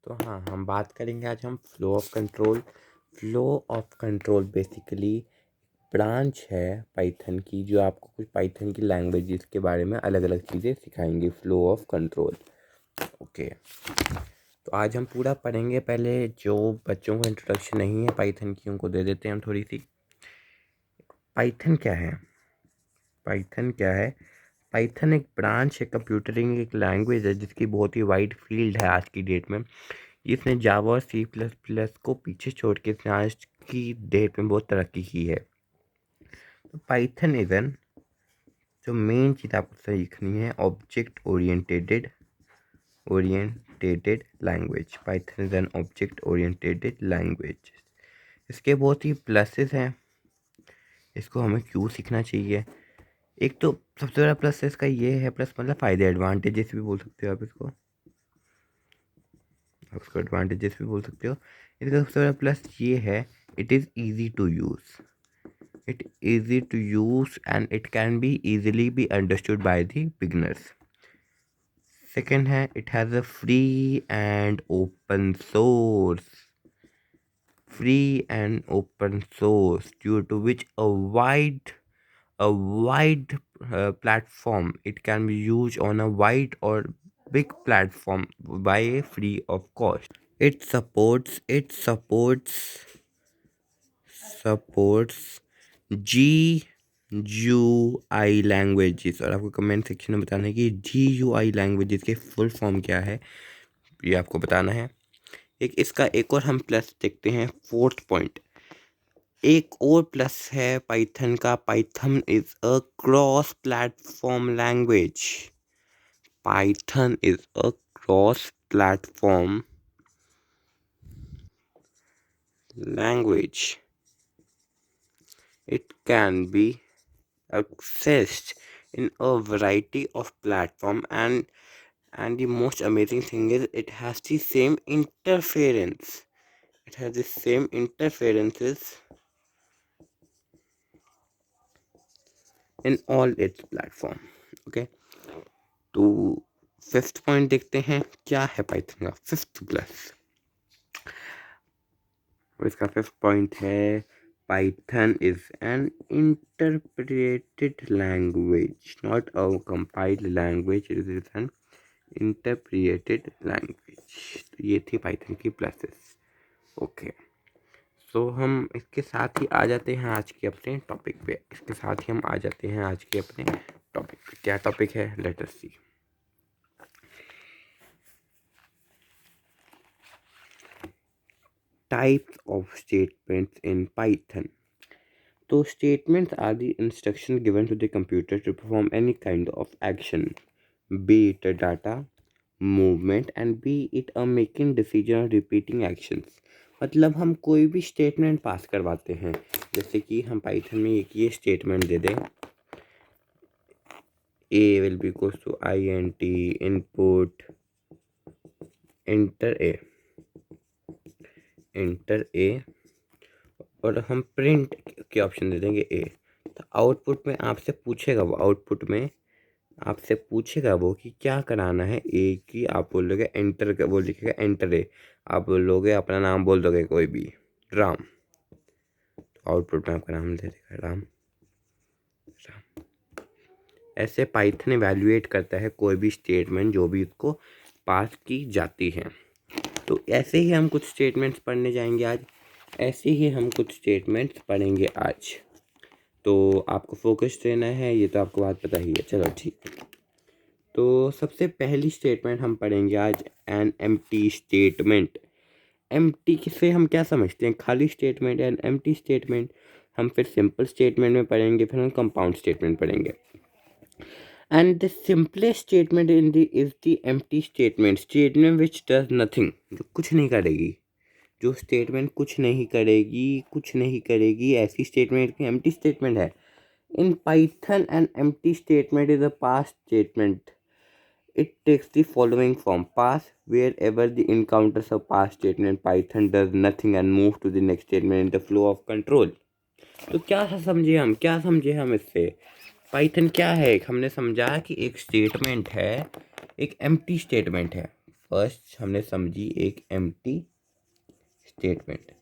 तो हाँ, हम बात करेंगे आज हम flow of control. Flow of control basically branch है पाइथन की, जो आपको कुछ पाइथन की लैंग्वेजेस के बारे में अलग अलग चीज़ें सिखाएंगे। Flow of control. ओके, तो आज हम पूरा पढ़ेंगे। पहले जो बच्चों को इंट्रोडक्शन नहीं है पाइथन की, उनको दे देते हैं हम थोड़ी सी। पाइथन क्या है? पाइथन क्या है? पाइथन एक ब्रांच है, कंप्यूटरिंग एक लैंग्वेज है जिसकी बहुत ही वाइड फील्ड है आज की डेट में। इसने जावा और सी प्लस प्लस को पीछे छोड़ के इसने आज की डेट में बहुत तरक्की की है। तो पाइथन इज एन, जो मेन चीज़ आपको सीखनी है, object oriented language. Python is an object oriented language. इसके बहुत ही प्लसेस हैं, इसको हमें क्यों सीखना चाहिए। एक तो सबसे बड़ा प्लस इसका ये है, प्लस मतलब फ़ायदे, एडवांटेजेस भी बोल सकते हो आप इसको, एडवांटेजेस भी बोल सकते हो। इसका सबसे बड़ा प्लस ये है, it is easy to use. It easy to use and it can be easily be understood by the beginners. Second है, it has a free and open source. Free and open source, due to which a wide platform, it can be used on a wide or big platform by a free of cost. It supports G U I languages. और आपको comment section में बताना है कि G U I languages के full form क्या है, ये आपको बताना है। इसका एक और हम प्लस देखते हैं, फोर्थ पॉइंट। एक और प्लस है पाइथन का, Python is a cross platform language. Python is a cross platform language. It can be accessed in a variety of platform, and the most amazing thing is it has the same interference. It has the same interferences in all its platform. Okay, तो fifth point देखते हैं क्या है Python का fifth plus. इसका fifth point है, Python is an interpreted language, not a compiled language. It is an interpreted language. तो ये थी पाइथन की प्लसेस। ओके, सो हम इसके साथ ही आ जाते हैं आज के अपने टॉपिक पे। क्या टॉपिक है, let us see. Types of statements in Python. So statements are the instruction given to the computer to perform any kind of action, be it a data movement and be it a making decision or repeating actions. मतलब हम कोई भी statement pass करवाते हैं, जैसे कि हम Python में एक ये स्टेटमेंट दे दें, a will be equals to int input enter a और हम प्रिंट के ऑप्शन दे देंगे ए। तो आउटपुट में आपसे पूछेगा वो कि क्या कराना है ए की। आप बोल दोगे एंटर, वो लिखेगा एंटर ए। आप बोलोगे अपना नाम बोल दोगे कोई भी, राम। तो आउटपुट में आपका नाम दे देगा राम। ऐसे पाइथन इवैल्यूएट करता है कोई भी स्टेटमेंट जो भी उसको पास की जाती है। तो ऐसे ही हम कुछ स्टेटमेंट्स पढ़ने जाएंगे आज। तो आपको फोकस रहना है, ये तो आपको बात पता ही है। चलो ठीक, तो सबसे पहली स्टेटमेंट हम पढ़ेंगे आज, एन एम्प्टी स्टेटमेंट। एम्प्टी से हम क्या समझते हैं, खाली स्टेटमेंट। एन एम्प्टी स्टेटमेंट हम फिर सिंपल स्टेटमेंट में पढ़ेंगे, फिर हम कंपाउंड स्टेटमेंट पढ़ेंगे। And the simplest statement in the is the empty statement which does nothing, जो कुछ नहीं करेगी। जो स्टेटमेंट कुछ नहीं करेगी, ऐसी स्टेटमेंट एम्प्टी स्टेटमेंट है। In Python an empty statement is a pass statement. It takes the following form: pass wherever the encounters a pass statement. Python does nothing and move to the next statement in the flow of control. तो क्या समझे हम इससे? Python क्या है? हमने समझा कि एक स्टेटमेंट है, एक एम्प्टी स्टेटमेंट है। फर्स्ट हमने समझी एक empty statement.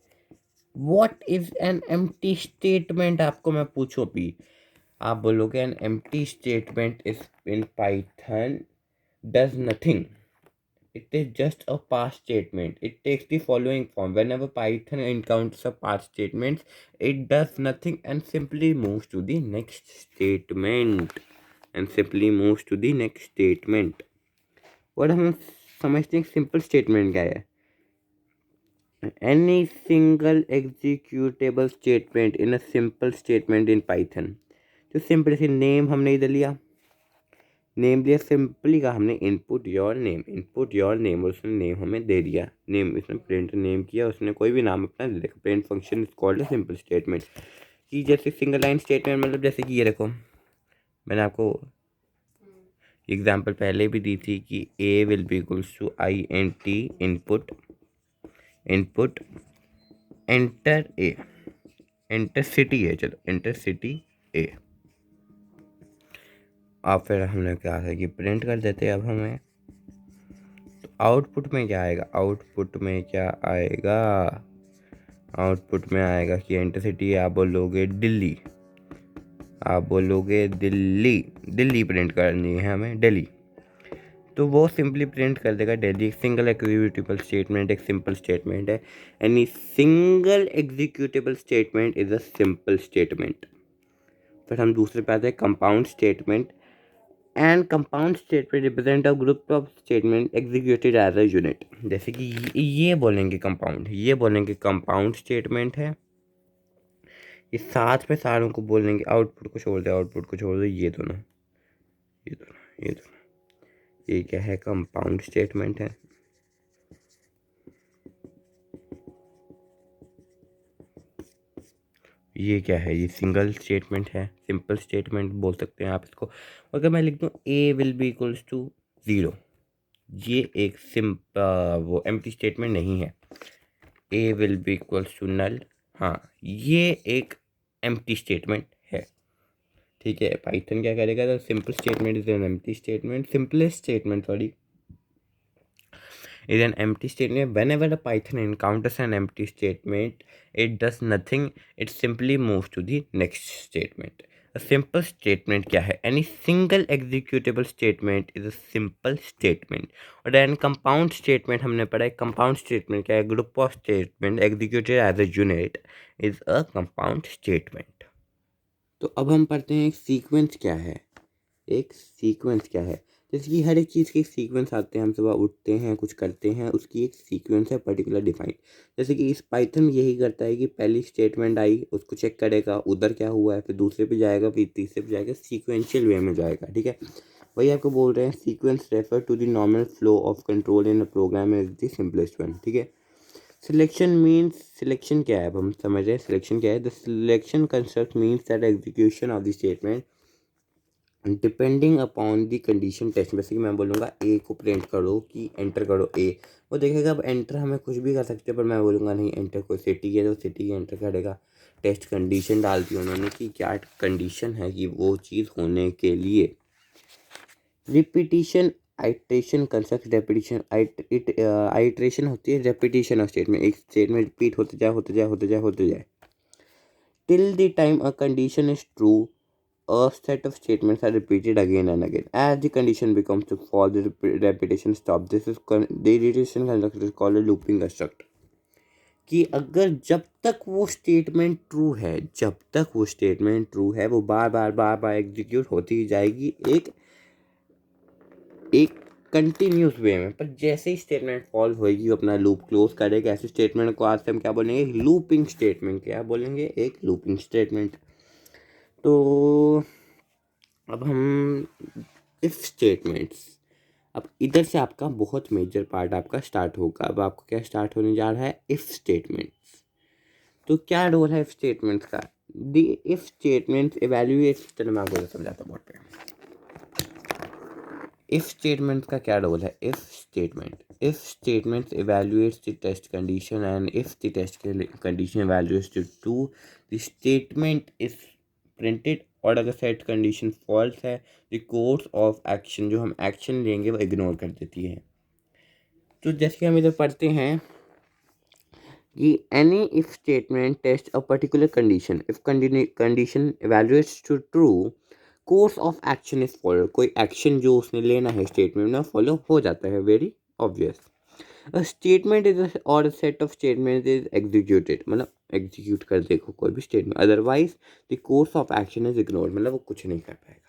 What is an empty statement आपको मैं पूछूं अभी, आप बोलोगे an empty statement is in Python does nothing, it is just a past statement. It takes the following form: whenever Python encounters a past statement, it does nothing and simply moves to the next statement. और हम समझते हैं simple statement क्या है। Any single executable statement in a simple statement in Python. तो simple C name हमने इधर लिया, नेम दिया, सिंपली कहा हमने इनपुट योर नेम, और उसने नेम हमें दे दिया, नेम इसने प्रिंट नेम किया, उसने कोई भी नाम अपना दे देखा। Print function is called a simple statement. कि जैसे सिंगल लाइन स्टेटमेंट मतलब जैसे कि ये देखो, मैंने आपको एग्जांपल पहले भी दी थी कि A will be equals to I N T input enter A, enter city A, चलो एंटर सिटी ए। अब फिर हमने क्या है कि प्रिंट कर देते हैं। अब हमें तो आउटपुट में क्या आएगा, आउटपुट में आएगा कि एंटर सिटी, आप बोलोगे दिल्ली, दिल्ली प्रिंट करनी है हमें, दिल्ली, तो वो सिंपली प्रिंट कर देगा दिल्ली। सिंगल एग्जीक्यूटेबल स्टेटमेंट एक सिंपल स्टेटमेंट है। Any single executable statement is a simple statement. फिर हम दूसरे पे आते हैं compound statement. And compound statement represent a group of statement executed as a unit. जैसे कि ये बोलेंगे कंपाउंड स्टेटमेंट है, ये साथ में सारों को बोलेंगे, आउटपुट को छोड़ दो, ये दोनों, ये क्या है, कंपाउंड स्टेटमेंट है। ये क्या है, ये सिंगल स्टेटमेंट है, सिंपल स्टेटमेंट बोल सकते हैं आप इसको। अगर मैं लिख दूँ A will be equals to 0, ये एक वो एम्प्टी स्टेटमेंट नहीं है। A will be equals to null, हाँ ये एक एम्प्टी स्टेटमेंट है। ठीक है, पाइथन क्या करेगा, तो simple statement is an empty statement, simplest statement sorry is an empty statement. Whenever the Python encounters an empty statement, it does nothing, it simply moves to the next statement. A simple statement क्या है, any single executable statement is a simple statement. और then compound statement हमने पढ़ा है, compound statement क्या है, group of statement executed as a unit is a compound statement. तो अब हम पढ़ते हैं सीक्वेंस क्या है। जैसे कि हर एक चीज़ के एक सीक्वेंस आते हैं, हम सुबह उठते हैं कुछ करते हैं, उसकी एक सीक्वेंस है पर्टिकुलर डिफाइन। जैसे कि इस पाइथन यही करता है कि पहली स्टेटमेंट आई उसको चेक करेगा उधर क्या हुआ है, फिर दूसरे पे जाएगा, फिर तीसरे पे जाएगा, सीक्वेंशियल वे में जाएगा। ठीक है, वही आपको बोल रहे हैं sequence refer to the normal flow of control in a program is the simplest one. ठीक है, सिलेक्शन मीन्स, सिलेक्शन क्या है, अब हम समझ रहे हैं सिलेक्शन क्या है। The selection construct means that execution of the statement depending upon the condition test. जैसे कि मैं बोलूँगा ए को प्रिंट करो कि एंटर करो ए, वो देखेगा। अब एंटर हमें कुछ भी कर सकते हैं, पर मैं बोलूँगा नहीं एंटर कोई सिटी है, तो सिटी एंटर करेगा। टेस्ट कंडीशन डालती है उन्होंने कि क्या कंडीशन है कि वो चीज़ होने के लिए। Repetition iteration concept, repetition iteration होती है रेपिटेशन ऑफ स्टेटमेंट, एक स्टेटमेंट रिपीट होते जाए till the time a condition is true. A set of statements are repeated again and again. As the condition becomes to false, the repetition stops. This is the repetition construct is called a looping construct. कि अगर जब तक वो statement true है, वो बार बार execute होती ही जाएगी एक कंटिन्यूस वे में। पर जैसे ही स्टेटमेंट फॉल्स होएगी वो अपना लूप क्लोज करेगा। ऐसे स्टेटमेंट को आज से हम क्या बोलेंगे, लूपिंग स्टेटमेंट। क्या बोलेंगे, एक लूपिंग स्टेटमेंट। तो अब हम इफ स्टेटमेंट्स, अब इधर से आपका बहुत मेजर पार्ट आपका स्टार्ट होगा। अब आपको क्या स्टार्ट होने जा रहा है, इफ स्टेटमेंट्स। तो क्या रोल है इफ स्टेटमेंट्स का, द इफ स्टेटमेंट्स इवैल्यूएट, चलो मैं आपको समझाता हूँ बोर्ड पे। इफ स्टेटमेंट का क्या रोल है, if statements evaluates the test condition and if the test condition evaluates the true the statement is printed. और अगर सेट कंडीशन फॉल्स है, द कोर्स ऑफ एक्शन, जो हम एक्शन लेंगे वो इग्नोर कर देती है। तो जैसे कि हम इधर पढ़ते हैं कि any if statement test a particular condition, if condition evaluates to true, course of action is follow. कोई एक्शन जो उसने लेना है स्टेटमेंट में फॉलो हो जाता है, very obvious. A statement is or set of statement is executed, मतलब एग्जीक्यूट कर देखो कोई भी statement, otherwise the course of action is ignored, मतलब वो कुछ नहीं कर पाएगा।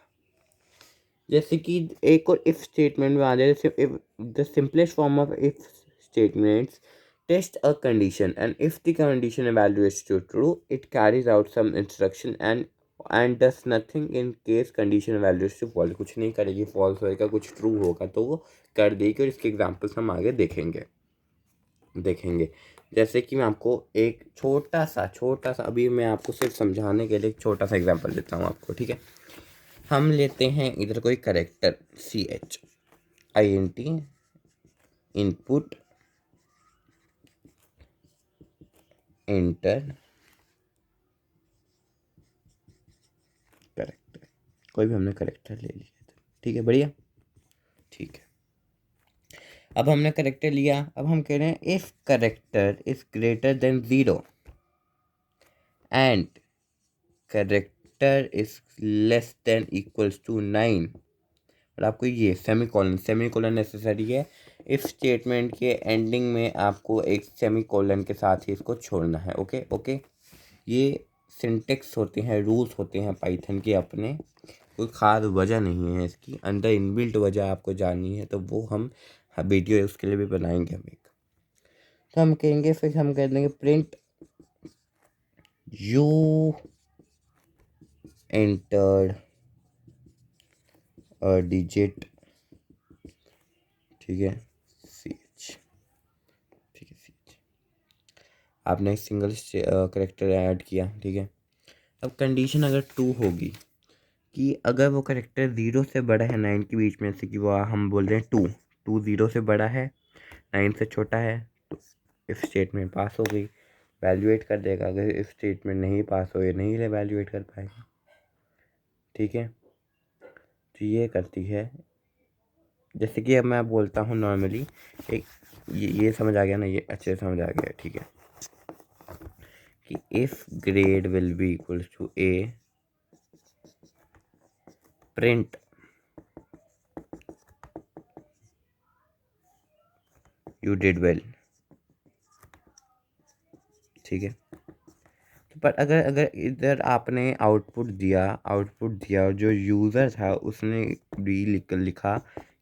जैसे कि एक और इफ स्टेटमेंट में आ जाए, जैसे if the simplest form of if statements test a condition and if the condition evaluates to true it carries out some instruction and does nothing in case condition evaluates to false। कुछ नहीं करेगी, false होएगा, कुछ true होगा तो वो कर देगी, और इसके एग्जांपल्स हम आगे देखेंगे। जैसे कि मैं आपको एक छोटा सा अभी मैं आपको सिर्फ समझाने के लिए एक छोटा सा एग्जांपल देता हूँ आपको, ठीक है। हम लेते हैं इधर कोई character CHINT, input, inter, character, कोई भी हमने करेक्टर ले लिया था, ठीक है, बढ़िया, ठीक है। अब हमने करेक्टर लिया, अब हम कह रहे हैं if character is greater than 0 and character is less than equals to 9, और आपको ये सेमीकोलन नेसेसरी है। इफ स्टेटमेंट के एंडिंग में आपको एक सेमीकोलन के साथ ही इसको छोड़ना है, ओके। ये सिंटेक्स होते हैं, रूल्स होते हैं पाइथन के अपने, कोई ख़ास वजह नहीं है इसकी, अंदर इनबिल्ट वजह आपको जाननी है तो वो हम वीडियो उसके लिए भी बनाएंगे हम एक। तो हम कहेंगे, फिर हम कह देंगे print you entered a digit, ठीक है, CH, ठीक है, CH, आपने एक सिंगल करेक्टर ऐड किया, ठीक है। अब कंडीशन अगर ट्रू होगी कि अगर वो करेक्टर 0 से बड़ा है 9 के बीच में से, कि वो हम बोल रहे हैं 2 0 से बड़ा है 9 से छोटा है, तो इफ स्टेटमेंट पास हो गई, वैल्यूएट कर देगा। अगर इफ स्टेटमेंट नहीं पास हो, ये नहीं वैल्यूएट कर पाएगा, ठीक है। तो ये करती है, जैसे कि अब मैं बोलता हूँ नॉर्मली एक, ये समझ आ गया ना, ये अच्छे से समझ आ गया, ठीक है, कि if grade will be equals to A, print you did well, ठीक है। तो पर अगर इधर आपने आउटपुट दिया और जो यूज़र था उसने बी लिखा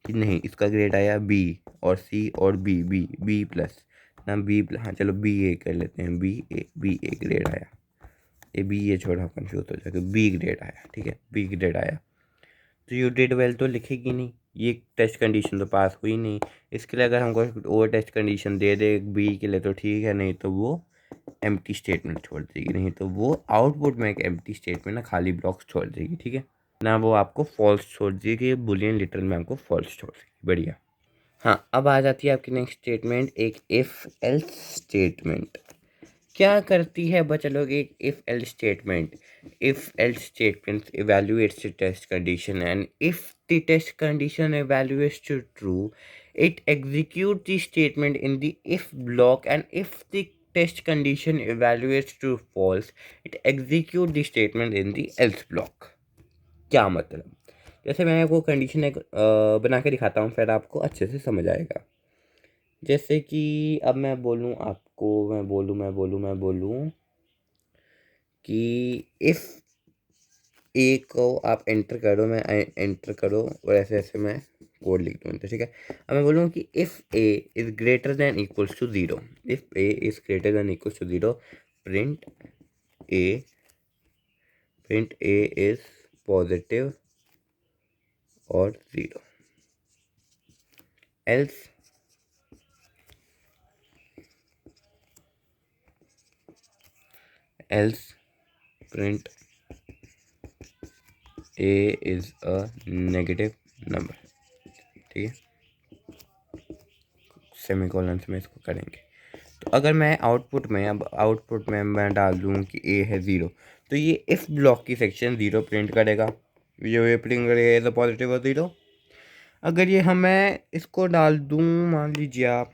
कि नहीं इसका ग्रेड आया B, और C और बी प्लस ना हाँ चलो BA कर लेते हैं, बी ए ग्रेड आया, ये छोड़ा कंफ्यूज हो जाएगा, B ग्रेड आया, ठीक है, B ग्रेड आया, तो यू डिड वेल तो लिखेगी नहीं, ये टेस्ट कंडीशन तो पास हुई नहीं। इसके लिए अगर हमको और टेस्ट कंडीशन दे दे B के लिए तो ठीक है, नहीं तो वो एम्प्टी स्टेटमेंट छोड़ देगी, नहीं तो वो आउटपुट में एक एम्प्टी स्टेटमेंट ना खाली ब्लॉक्स छोड़ देगी, ठीक है ना, वो आपको फॉल्स छोड़ देगी, बुलियन लिटरल में आपको फॉल्स छोड़ देगी, बढ़िया। हाँ, अब आ जाती है आपकी नेक्स्ट स्टेटमेंट, एक इफ एल्स स्टेटमेंट। क्या करती है बच्चा लोग एक if else statement? If else statement evaluates the test condition and if the test condition evaluates to true, it executes the statement in the if block, and if the test condition evaluates to false, it execute the statement in the else block। क्या मतलब? जैसे मैं आपको condition एक बना के दिखाता हूँ, फिर आपको अच्छे से समझ आएगा। जैसे कि अब मैं बोलूँ आपको, मैं बोलूँ कि इफ़ ए को आप एंटर करो, मैं एंटर करो, और ऐसे ऐसे मैं कोड लिख दूँ, तो ठीक है। अब मैं बोलूँ कि if a is greater than equals to 0, if a is greater than equals to 0, print a is positive और 0, else print a is a negative number, ठीक है, सेमीकोलन से मैं इसको करेंगे। तो अगर मैं आउटपुट में मैं डाल दूँ कि ए है 0, तो ये इफ़ ब्लॉक की सेक्शन 0 प्रिंट करेगा, ये प्रिंट करेगा पॉजिटिव और 0। अगर ये मैं इसको डाल दूँ, मान लीजिए आप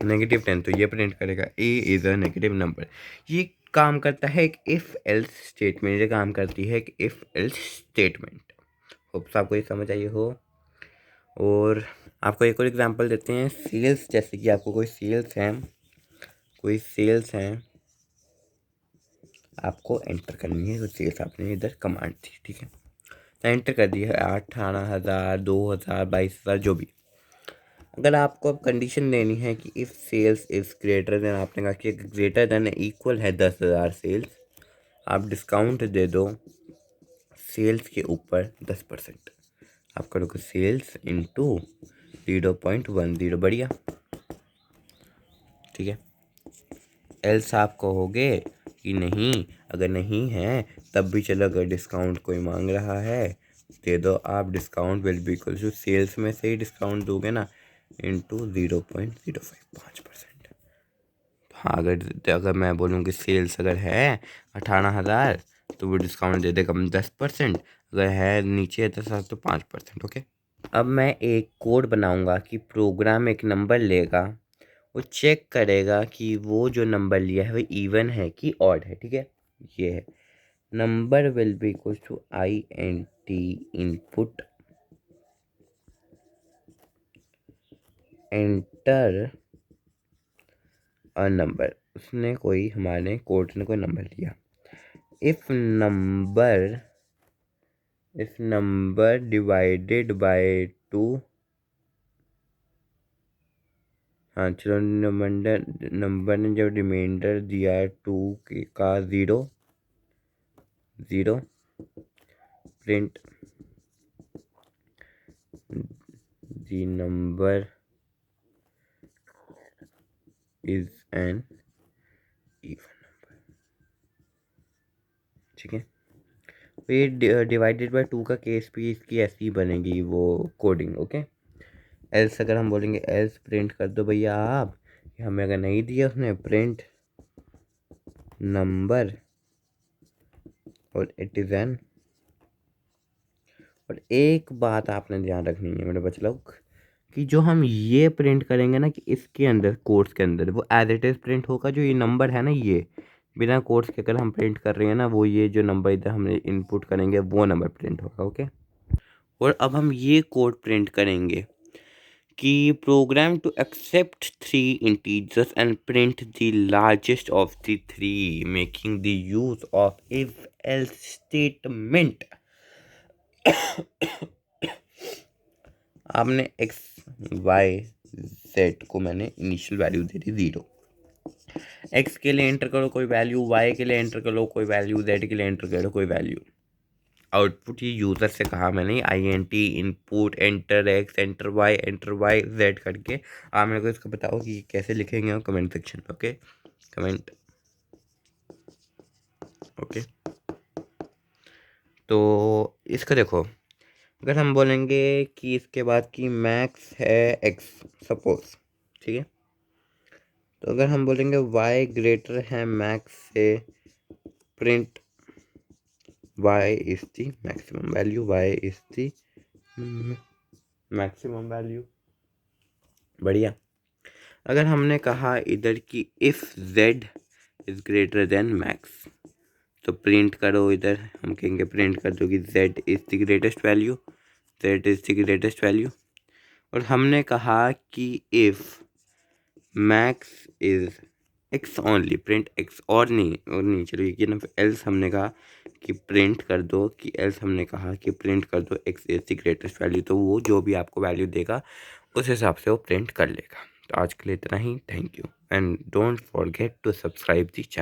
-10 तो ये प्रिंट करेगा ए इज़ अ नेगेटिव नंबर। ये काम करता है एक इफ़ एल्स स्टेटमेंट, ये काम करती है एक इफ़ एल्स स्टेटमेंट। होप्स आपको ये समझ आई हो। और आपको एक और एग्जांपल देते हैं सेल्स, जैसे कि आपको कोई सेल्स हैं, आपको एंटर करनी है। तो सेल्स आपने इधर कमांड थी, ठीक है, तो एंटर कर दी है 18,000, 2,000, 22,000 जो भी। अगर आपको अब कंडीशन देनी है कि if sales is greater than, आपने कहा कि ग्रेटर देन इक्वल है 10,000 सेल्स, आप डिस्काउंट दे दो सेल्स के ऊपर 10%। आप करोगे सेल्स इंटू 0.10, बढ़िया, ठीक है। एल्स आप कहोगे कि नहीं, अगर नहीं है तब भी चलो, अगर डिस्काउंट कोई मांग रहा है दे दो आप, discount will be equal to, sales में से ही डिस्काउंट दोगे ना, इंटू 0.05, 5%। हाँ, अगर मैं बोलूँ कि सेल्स अगर है 18,000 तो वो डिस्काउंट दे देगा 10%, अगर है नीचे 10,000 तो 5%। ओके, अब मैं एक कोड बनाऊंगा कि प्रोग्राम एक नंबर लेगा, वो चेक करेगा कि वो जो नंबर लिया है वो इवन है कि ऑड है, ठीक है। ये है number will be equal to INT input enter a number. उसने कोई, हमारे कोड ने कोई नंबर लिया, इफ नंबर डिवाइडेड बाय 2, हाँ चलो, नंबर ने जब रिमाइंडर दिया है 2 का 0 print the number is an even number, ठीक है। तो ये डिवाइडेड बाय 2 का केस भी इसकी ऐसी ही बनेगी वो कोडिंग, ओके। एल्स अगर हम बोलेंगे एल्स प्रिंट कर दो भैया आप, हमें अगर नहीं दिया उसने, प्रिंट नंबर और इट इज़ एन। और एक बात आपने ध्यान रखनी है मेरे बच्चे लोग, कि जो हम ये प्रिंट करेंगे ना, कि इसके अंदर कोर्स के अंदर वो एज इट इज़ प्रिंट होगा। जो ये नंबर है ना, ये बिना कोर्स के अगर हम प्रिंट कर रहे हैं ना, वो ये जो नंबर इधर हमने इनपुट करेंगे वो नंबर प्रिंट होगा, ओके। और अब हम ये कोड प्रिंट करेंगे कि program to accept 3 integers and print the largest of the 3, making the use of if else statement. आपने एक्स वाई जेड को मैंने इनिशियल वैल्यू दे दी 0, एक्स के लिए एंटर करो कोई वैल्यू, वाई के लिए एंटर करो कोई वैल्यू, जेड के लिए एंटर करो कोई वैल्यू। आउटपुट ये यूज़र से कहा मैंने, INT input enter x, enter y z करके। आप मेरे को इसको बताओ कि कैसे लिखेंगे हम, कमेंट सेक्शन में, ओके, कमेंट, ओके। तो इसका देखो, अगर हम बोलेंगे कि इसके बाद की मैक्स है एक्स, सपोज, ठीक है, तो अगर हम बोलेंगे वाई ग्रेटर है मैक्स से, print y is the maximum value, y is the maximum value, बढ़िया। अगर हमने कहा इधर की if z is greater than max, तो प्रिंट करो इधर, हम कहेंगे प्रिंट कर दो कि z is the greatest value, z is the greatest value. और हमने कहा कि if max is x only, print x, और नहीं चलो ये ना, एल्स हमने कहा कि प्रिंट कर दो, कि एल्स हमने कहा कि प्रिंट कर दो x is the greatest value, तो वो जो भी आपको वैल्यू देगा उस हिसाब से वो प्रिंट कर लेगा। तो आज के लिए इतना ही, thank you and don't forget to subscribe the channel.